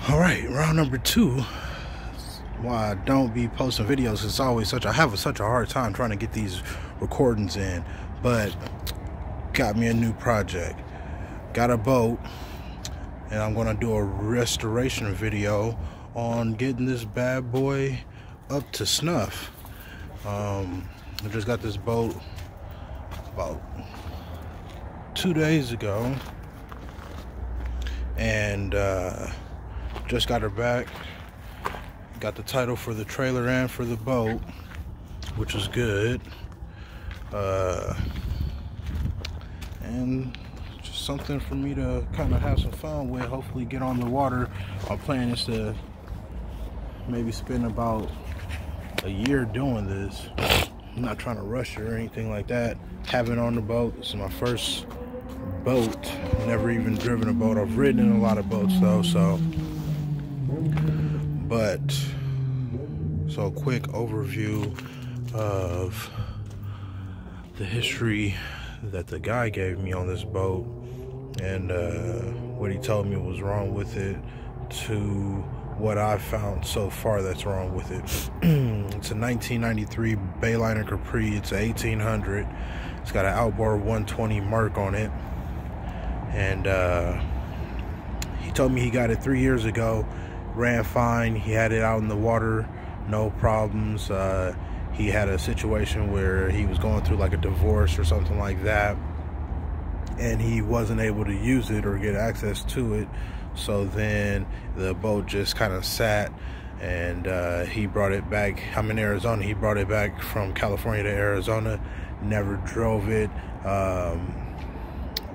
All right, round number 2. Why I don't be posting videos, it's always I have such a hard time trying to get these recordings in, but got me a new project. Got a boat, and I'm gonna do a restoration video on getting this bad boy up to snuff. I just got this boat about 2 days ago, and just got her back. Got the title for the trailer and for the boat, which is good. And just something for me to kind of have some fun with, hopefully get on the water. My plan is to maybe spend about a year doing this. I'm not trying to rush it or anything like that. Having on the boat, this is my first boat. Never even driven a boat. I've ridden in a lot of boats though, so a quick overview of the history that the guy gave me on this boat, and what he told me was wrong with it, to what I've found so far that's wrong with it. It's a 1993 Bayliner Capri. It's a 1800. It's got an outboard 120 mark on it, and he told me he got it 3 years ago. Ran fine. He had it out in the water, no problems. He had a situation where he was going through like a divorce or something like that, and he wasn't able to use it or get access to it. So then the boat just kind of sat, and he brought it back. I'm in Arizona. He brought it back from California to Arizona. Never drove it,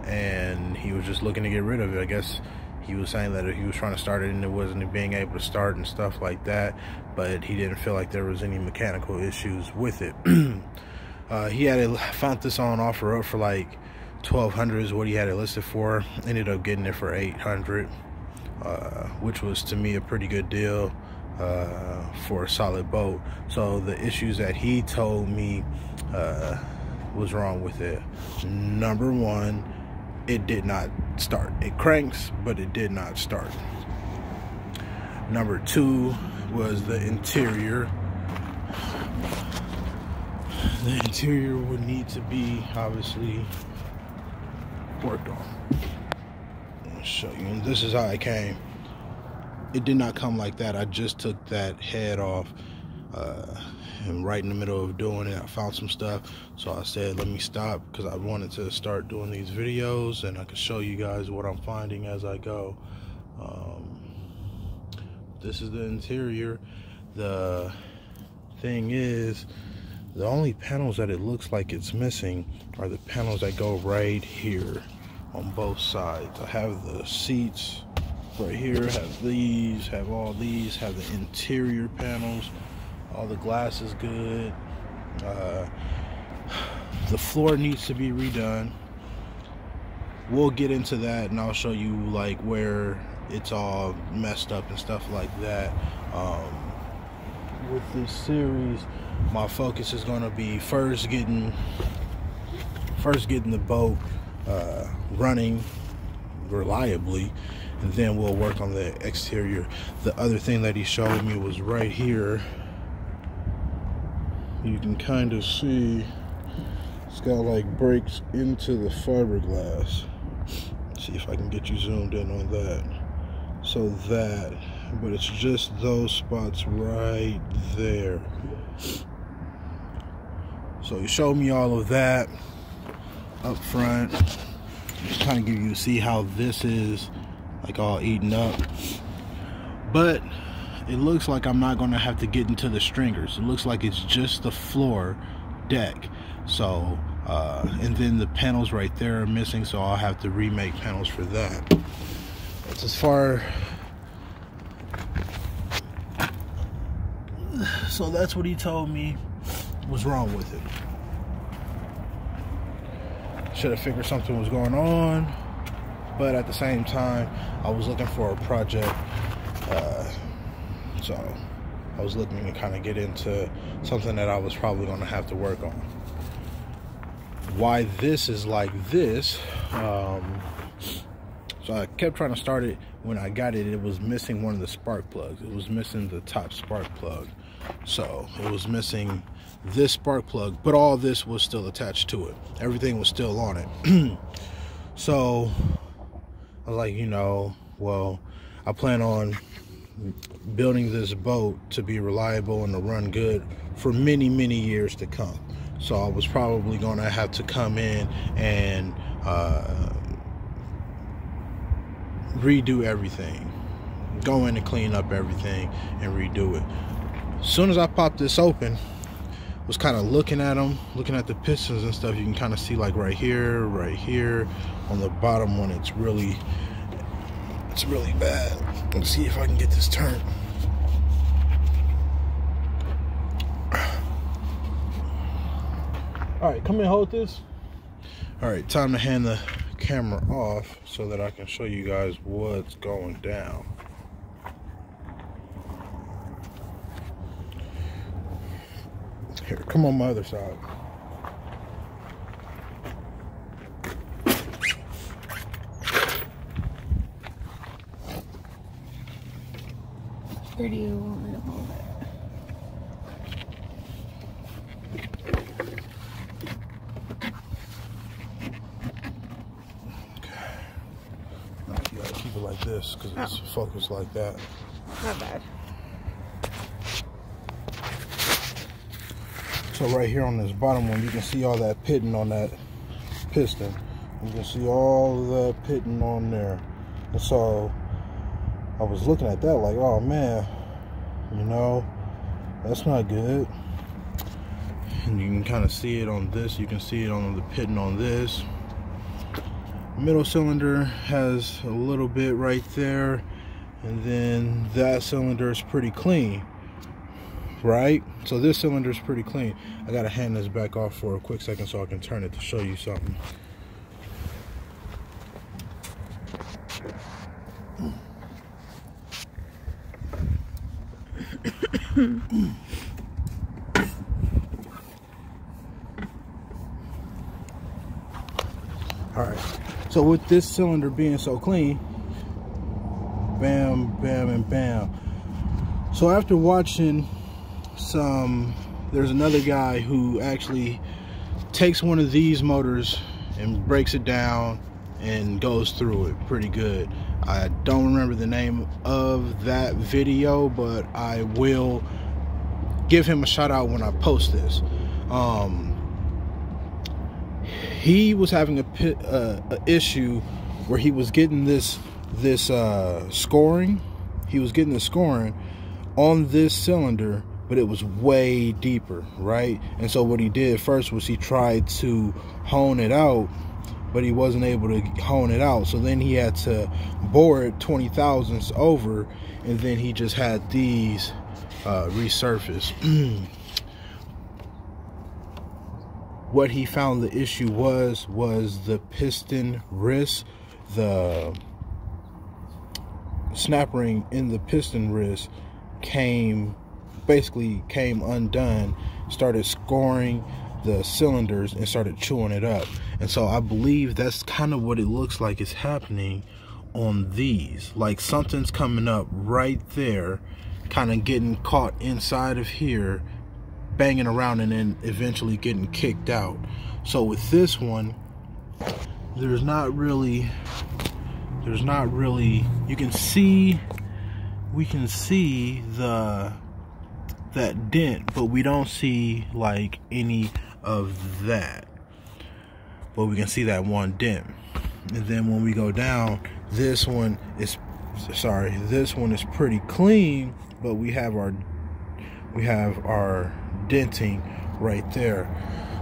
and he was just looking to get rid of it. I guess he was saying that he was trying to start it and it wasn't being able to start and stuff like that, but he didn't feel like there was any mechanical issues with it. He had it, found this on offer up for like $1,200 is what he had it listed for. Ended up getting it for $800, which was to me a pretty good deal for a solid boat. So the issues that he told me was wrong with it: number one, it did not start. It cranks, but it did not start. Number 2 was the interior. The interior would need to be obviously worked on. I'll show you. And this is how it came. It did not come like that. I just took that head off, and right in the middle of doing it, I found some stuff. So I said, let me stop, because I wanted to start doing these videos and I could show you guys what I'm finding as I go. This is the interior. The thing is, the only panels that it looks like it's missing are the panels that go right here on both sides. I have the seats right here, have these, have all these, have the interior panels. All the glass is good. The floor needs to be redone. We'll get into that, and I'll show you like where it's all messed up and stuff like that. With this series, my focus is going to be first getting the boat running reliably, and then we'll work on the exterior. The other thing that he showed me was right here. You can kind of see it's got like breaks into the fiberglass. See if I can get you zoomed in on that. So that, but it's just those spots right there. So he showed me all of that up front. Just kind of give you to see how this is like all eaten up. But it looks like I'm not gonna have to get into the stringers. It looks like it's just the floor deck. So and then the panels right there are missing, so I'll have to remake panels for that. That's as far. So that's what he told me was wrong with it. Should have figured something was going on, but at the same time, I was looking for a project. So I was looking to kind of get into something that I was probably going to have to work on. Why this is like this, So I kept trying to start it. When I got it, it was missing one of the spark plugs. It was missing the top spark plug. So it was missing this spark plug, but all this was still attached to it. Everything was still on it. So I was like, you know, well, I plan on building this boat to be reliable and to run good for many, many years to come. So I was probably going to have to come in and redo everything, go in and clean up everything and redo it. As soon as I popped this open, was kind of looking at them, looking at the pistons and stuff. You can kind of see like right here on the bottom one, it's really bad. Let's see if I can get this turned. All right, come and hold this. All right, time to hand the camera off so that I can show you guys what's going down. Here, come on my other side. Where do you want me to hold it? You gotta keep it like this because it's focused like that. Not bad. So right here on this bottom one, you can see all that pitting on that piston. You can see all the pitting on there. And so I was looking at that like, oh man, you know, that's not good. And you can kind of see it on this. You can see it on the pitting on this. Middle cylinder has a little bit right there, and then that cylinder is pretty clean, right? So this cylinder is pretty clean. I gotta hand this back off for a quick second so I can turn it to show you something. All right, so with this cylinder being so clean, bam, bam, and bam. So after watching there's another guy who actually takes one of these motors and breaks it down and goes through it pretty good. I don't remember the name of that video, but I will give him a shout out when I post this. He was having a issue where he was getting this scoring. He was getting the scoring on this cylinder, but it was way deeper, right? And so what he did first was he tried to hone it out, but he wasn't able to hone it out. So then he had to bore it 20 thousandths over, and then he just had these resurface. What he found the issue was the piston wrist, the snap ring in the piston wrist basically came undone, started scoring the cylinders and started chewing it up. And so I believe that's kind of what it looks like is happening on these. Like something's coming up right there, kind of getting caught inside of here, banging around, and then eventually getting kicked out. So with this one, there's not really, you can see, we can see that dent, but we don't see like any of that, but we can see that one dent. And then when we go down, this one is pretty clean, but we have our denting right there.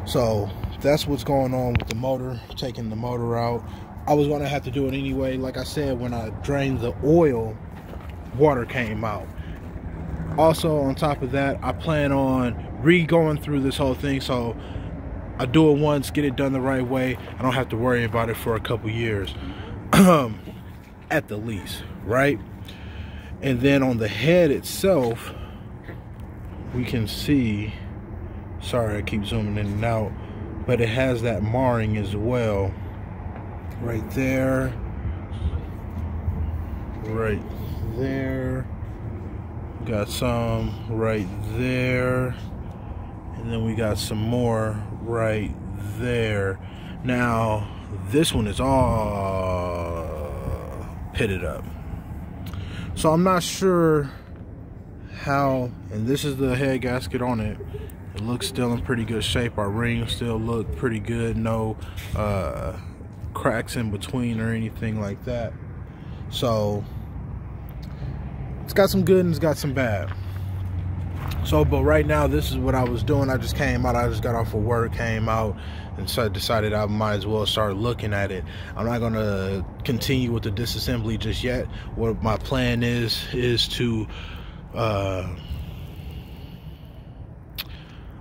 So that's what's going on with the motor, taking the motor out. I was gonna have to do it anyway. Like I said, when I drained the oil, water came out. Also on top of that, I plan on going through this whole thing, so I do it once, get it done the right way. I don't have to worry about it for a couple years at the least, right? And then on the head itself, we can see, sorry I keep zooming in and out, but it has that marring as well right there. right there. Got some right there. And then we got some more right there. Now, this one is all pitted up. So I'm not sure how, and this is the head gasket on it. It looks still in pretty good shape. Our rings still look pretty good. No cracks in between or anything like that. So it's got some good and it's got some bad. So, but right now, this is what I was doing. I just came out. I just got off of work, came out, and so I decided I might as well start looking at it. I'm not going to continue with the disassembly just yet. What my plan is to, I'm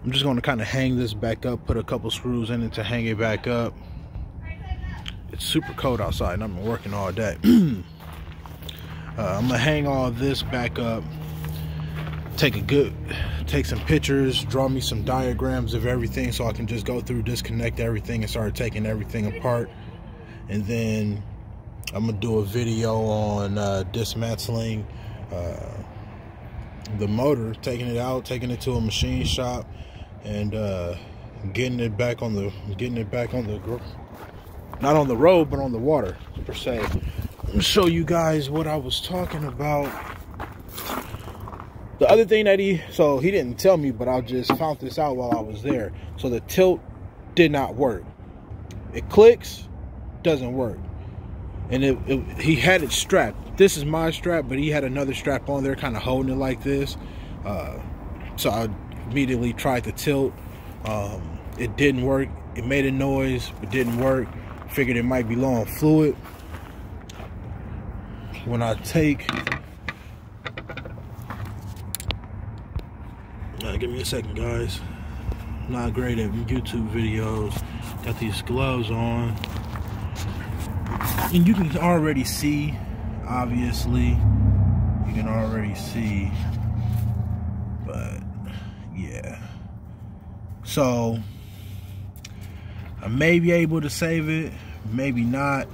just going to kind of hang this back up, put a couple screws in it to hang it back up. It's super cold outside, and I've been working all day. I'm going to hang all this back up. Take some pictures, draw me some diagrams of everything so I can just go through, disconnect everything and start taking everything apart. And then I'm gonna do a video on dismantling the motor, taking it out, taking it to a machine shop, and getting it back on the not on the road but on the water per se. I'm gonna show you guys what I was talking about. The other thing that he didn't tell me, but I just found this out while I was there. So the tilt did not work. It clicks, doesn't work. And he had it strapped. This is my strap, but he had another strap on there kind of holding it like this. So I immediately tried to tilt. It didn't work. It made a noise, but didn't work. Figured it might be low on fluid. When I take... give me a second, guys. Not great at YouTube videos. Got these gloves on, and you can already see, obviously, you can already see, but yeah. So I may be able to save it, maybe not.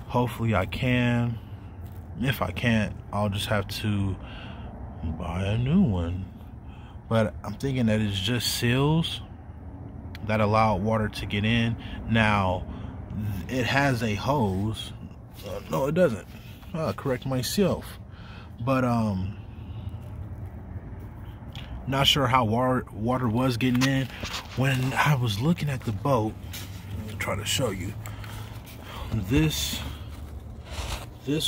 Hopefully I can. If I can't, I'll just have to buy a new one. But I'm thinking that it's just seals that allow water to get in. Now it has a hose. No, it doesn't. I'll correct myself. But not sure how water was getting in. When I was looking at the boat, let me try to show you. This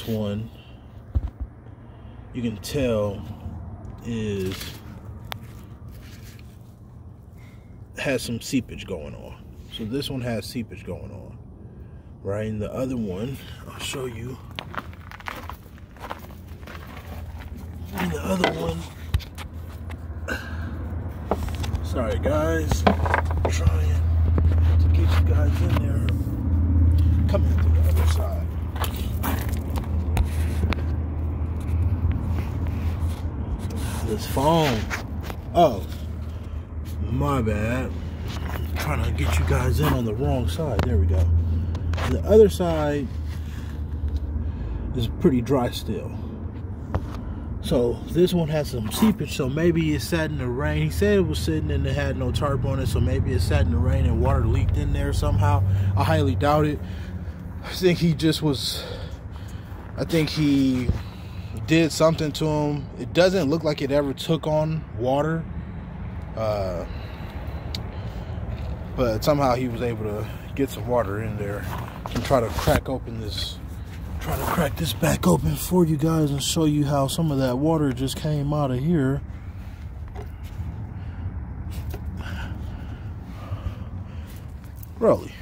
one, you can tell has some seepage going on. So this one has seepage going on, right? And the other one, I'll show you. And the other one, sorry guys, I'm trying to get you guys in there. Coming through the other side. This phone. Oh, my bad. I'm trying to get you guys in on the wrong side. There we go. And the other side is pretty dry still. So this one has some seepage, so maybe it sat in the rain. He said it was sitting and it had no tarp on it, so maybe it sat in the rain and water leaked in there somehow. I highly doubt it. I think he did something to him. It doesn't look like it ever took on water, but somehow he was able to get some water in there. And try to crack this back open for you guys and show you how some of that water just came out of here. Really.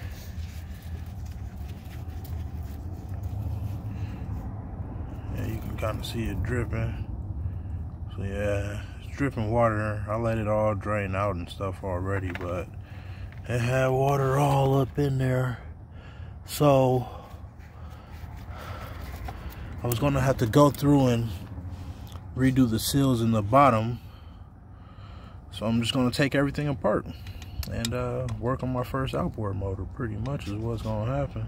Kind of see it dripping. So yeah, it's dripping water. I let it all drain out and stuff already, but it had water all up in there. So I was gonna have to go through and redo the seals in the bottom. So I'm just gonna take everything apart and work on my first outboard motor. Pretty much is what's gonna happen.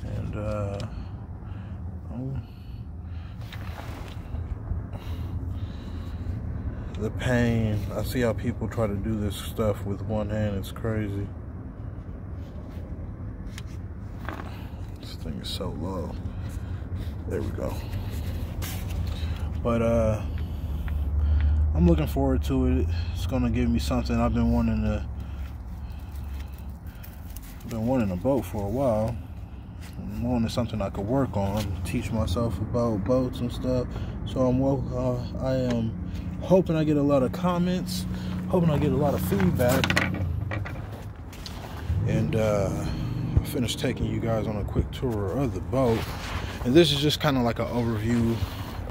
And And the pain. I see how people try to do this stuff with one hand. It's crazy. This thing is so low. There we go. But I'm looking forward to it. It's gonna give me something I've been wanting a boat for a while. I'm wanting something I could work on, teach myself about boats and stuff. So I am hoping I get a lot of comments, hoping I get a lot of feedback, and I finished taking you guys on a quick tour of the boat. And this is just kind of like an overview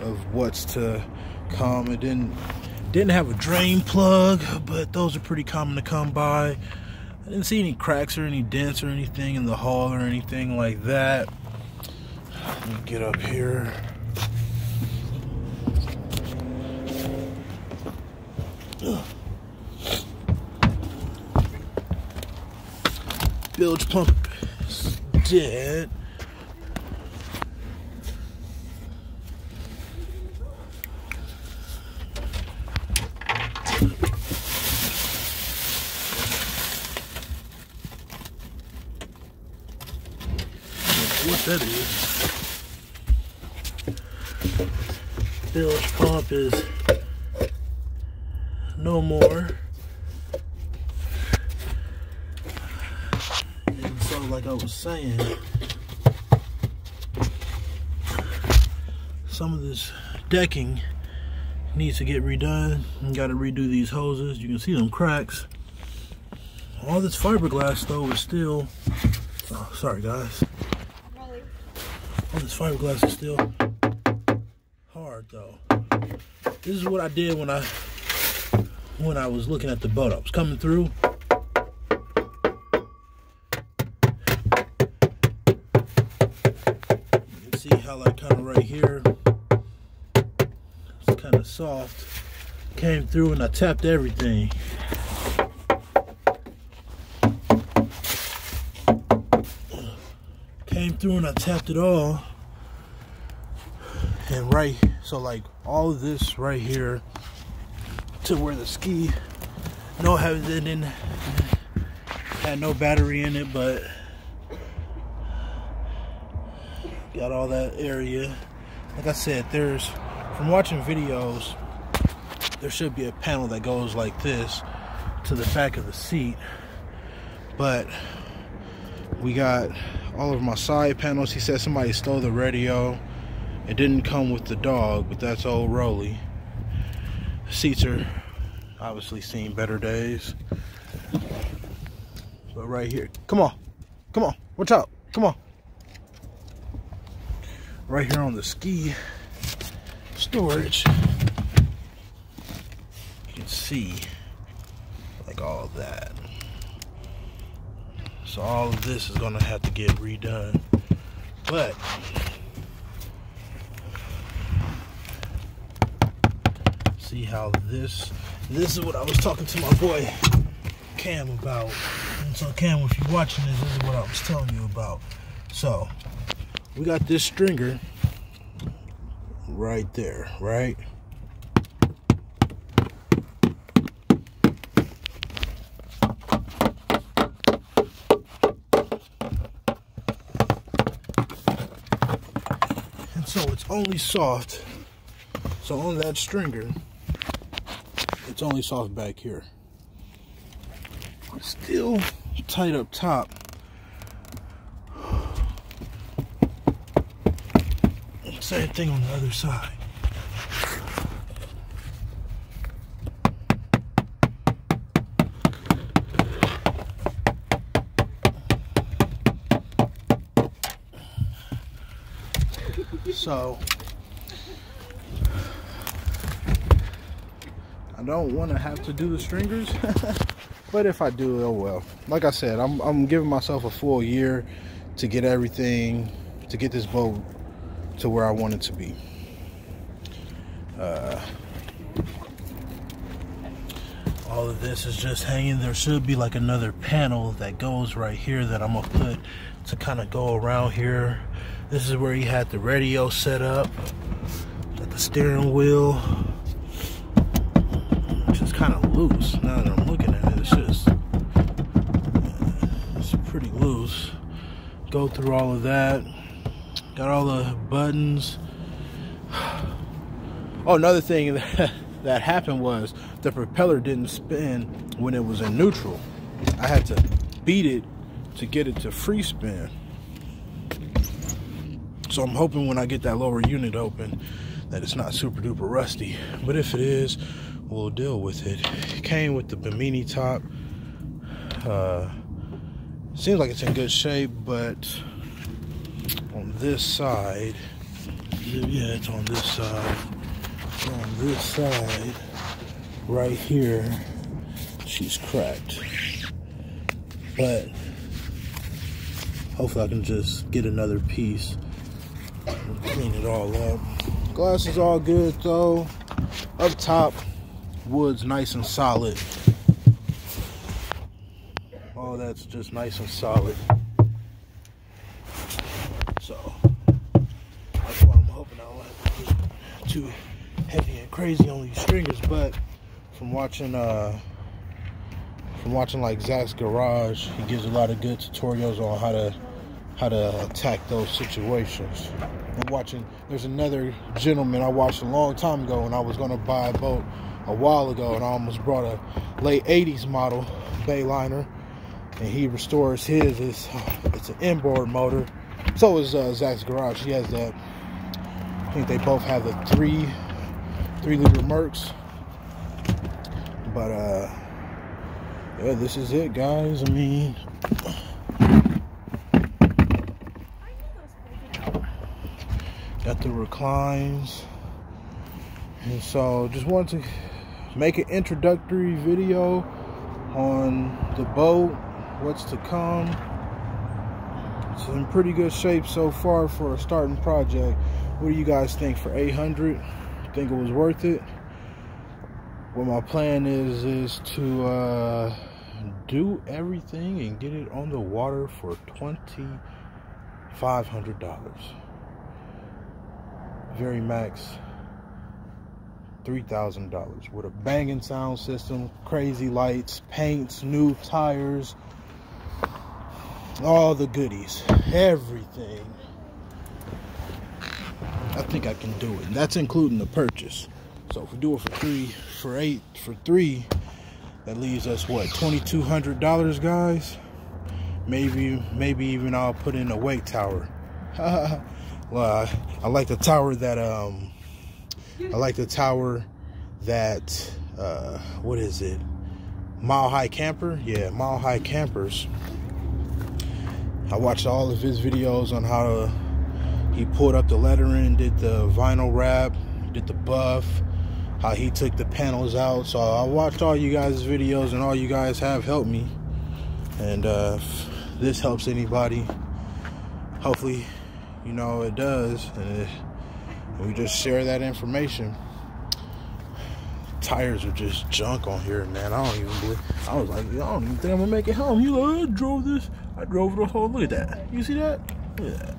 of what's to come. It didn't have a drain plug, but those are pretty common to come by. I didn't see any cracks or any dents or anything in the hull or anything like that. Let me get up here. Bilge pump is dead. What that is. Bilge pump is no more. And so, like I was saying, some of this decking needs to get redone. You got to redo these hoses. You can see them cracks. All this fiberglass though is still, oh, sorry guys. All this fiberglass is still hard though. This is what I did when I was looking at the boat. I was coming through. You can see how like kind of right here, it's kind of soft. Came through and I tapped everything. Came through and I tapped it all, and right, so like all of this right here to where the ski, had no battery in it, but got all that area. Like I said, from watching videos, there should be a panel that goes like this to the back of the seat, but we got all of my side panels. He said somebody stole the radio. It didn't come with the dog, but that's old Rolly. The seats are obviously seen better days. But right here, come on, watch out, come on. Right here on the ski storage, you can see like all of that. So all of this is gonna have to get redone. But see how this is what I was talking to my boy Cam about. And so Cam, if you're watching this is what I was telling you about. So we got this stringer right there, right? So it's only soft, so on that stringer, it's only soft back here. It's still tight up top. Same thing on the other side. So I don't want to have to do the stringers, but if I do, oh well. Like I said, I'm giving myself a full year to get everything, to get this boat to where I want it to be. All of this is just hanging. There should be like another panel that goes right here that I'm gonna put to kind of go around here. This is where he had the radio set up. Got the steering wheel, which is kind of loose. Now that I'm looking at it, it's pretty loose. Go through all of that. Got all the buttons. Oh, another thing that happened was the propeller didn't spin when it was in neutral. I had to beat it to get it to free spin. So I'm hoping when I get that lower unit open that it's not super duper rusty. But if it is, we'll deal with it. It came with the Bimini top. Seems like it's in good shape, but on this side, yeah, it's on this side. On this side, right here, she's cracked. But hopefully I can just get another piece and clean it all up. Glass is all good though. Up top, wood's nice and solid. All that's just nice and solid. So that's why I'm hoping I don't have to get too heavy and crazy on these stringers. But from watching like Zach's Garage, he gives a lot of good tutorials on how to attack those situations. I'm watching, there's another gentleman I watched a long time ago when I was going to buy a boat a while ago, and I almost brought a late 80s model Bayliner, and he restores his. It's an inboard motor. So is Zach's Garage. He has that, I think they both have the 3-liter Mercs. But yeah, this is it, guys. I mean, got the reclines, and so just wanted to make an introductory video on the boat, what's to come. It's in pretty good shape so far for a starting project. What do you guys think for 800? Think it was worth it? What my plan is to do everything and get it on the water for $2,500. Very max $3,000 with a banging sound system, crazy lights, paints, new tires, all the goodies, everything. I think I can do it. And that's including the purchase. So if we do it for three, that leaves us what, $2,200, guys? Maybe even I'll put in a weight tower. Well, I like the tower that what is it? Mile High Camper? Yeah, Mile High Campers. I watched all of his videos on how he pulled up the lettering, did the vinyl wrap, did the buff, how he took the panels out. So I watched all you guys' videos, and all you guys have helped me. And if this helps anybody, hopefully, you know, it does. And we just share that information. Tires are just junk on here, man. I don't even believe. I was like, I don't even think I'm gonna make it home. You know, I drove this. I drove the whole. Look at that. You see that? Look at that.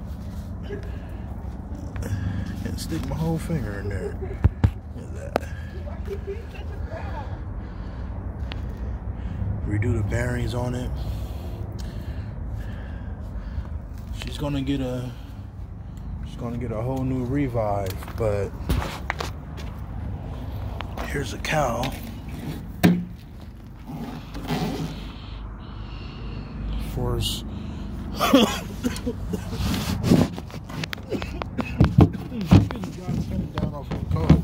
Can't stick my whole finger in there. Look at that. Redo the bearings on it. She's gonna get a whole new revive, but here's a cow. Force. Down off the coat.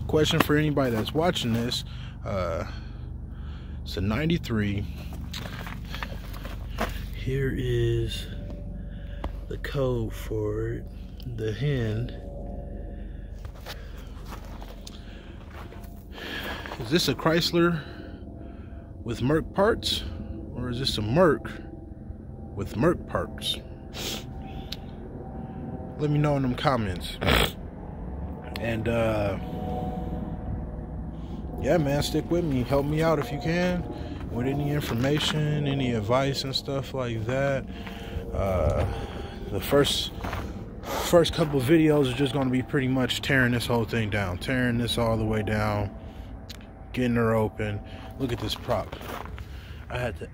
Question for anybody that's watching this. It's a 93. Here is the code for it. The hen. Is this a Chrysler with Merc parts, or is this a Merc with Merc parts? Let me know in them comments. And yeah, man, stick with me. Help me out if you can. with any information, any advice and stuff like that. The first couple of videos are just going to be pretty much tearing this whole thing down, tearing this all the way down, getting her open. Look at this prop. I had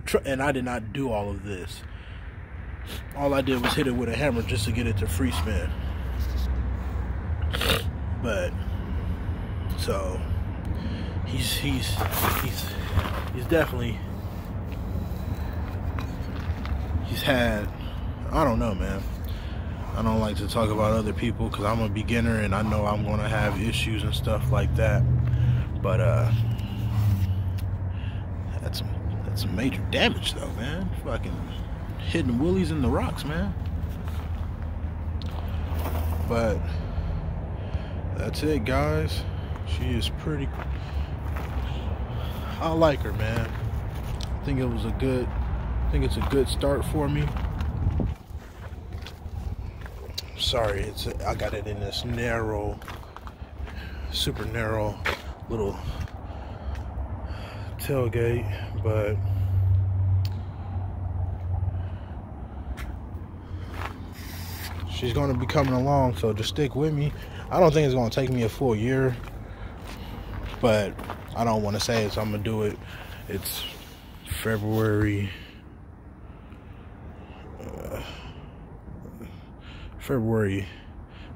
to, and I did not do all of this. All I did was hit it with a hammer just to get it to free spin. But so he's definitely, he's had, I don't know, man. I don't like to talk about other people because I'm a beginner and I know I'm gonna have issues and stuff like that. But that's some major damage though, man. Fucking hitting willies in the rocks, man. But that's it, guys. She is pretty, I like her, man. I think it's a good start for me. Sorry, I got it in this narrow, super narrow little tailgate, but she's going to be coming along, so just stick with me. I don't think it's going to take me a full year, but I don't want to say it, so I'm going to do it. It's February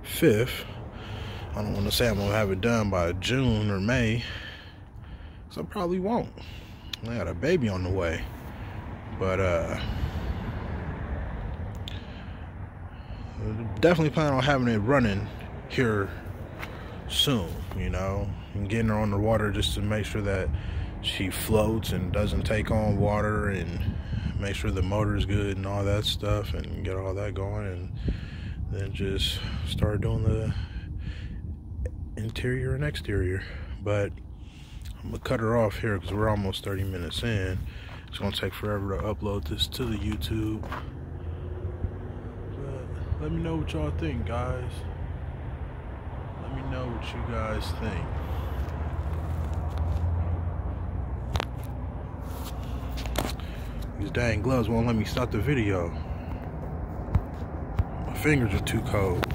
5th. I don't want to say I'm going to have it done by June or May, so I probably won't. I got a baby on the way. But definitely plan on having it running here soon, you know, and getting her on the water just to make sure that she floats and doesn't take on water, and make sure the motor's good and all that stuff, and get all that going, and then just start doing the interior and exterior. But I'm gonna cut her off here because we're almost 30 minutes in. It's gonna take forever to upload this to the YouTube. But let me know what y'all think, guys. Let me know what you guys think. These dang gloves won't let me stop the video. My fingers are too cold.